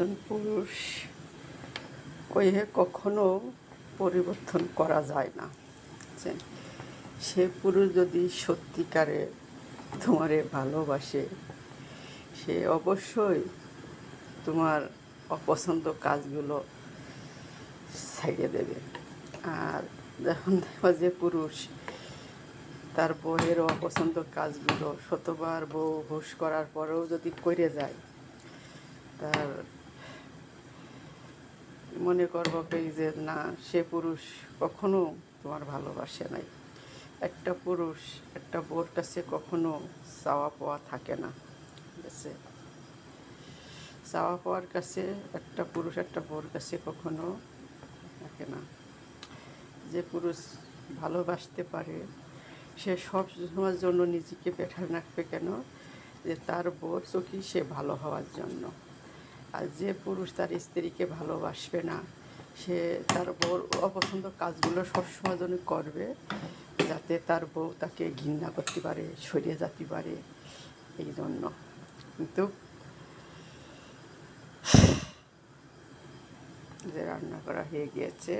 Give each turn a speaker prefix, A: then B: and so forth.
A: একজন পুরুষ কখনো পরিবর্তন করা যায় না। সে পুরুষ যদি সত্যিকারে তোমারে ভালোবাসে, সে অবশ্যই তোমার অপছন্দ কাজগুলো ছাইড়ে দেবে। আর যখন দেখো যে পুরুষ তার বউয়ের অপছন্দ কাজগুলো শতবার বউ হুঁশ করার পরেও যদি করে যায়, তার মনে করবো যে না, সে পুরুষ কখনো তোমার ভালোবাসে নাই। একটা পুরুষ একটা বউর কাছে কখনো চাওয়া পাওয়া থাকে না, ঠিক আছে? চাওয়া পাওয়ার কাছে একটা পুরুষ একটা বউর কাছে কখনো থাকে না। যে পুরুষ ভালোবাসতে পারে সে সব সময়ের জন্য নিজেকে বেটার রাখবে কেন, যে তার বউর চোখে সে ভালো হওয়ার জন্য। আর যে পুরুষ তার স্ত্রীকে ভালোবাসবে না, সে তার বউর অপছন্দ কাজগুলো সবসময় জন্য করবে, যাতে তার বউ তাকে ঘৃণা করতে পারে, সরিয়ে যেতে পারে, এই জন্য। কিন্তু যে রান্না করা হয়ে গিয়েছে।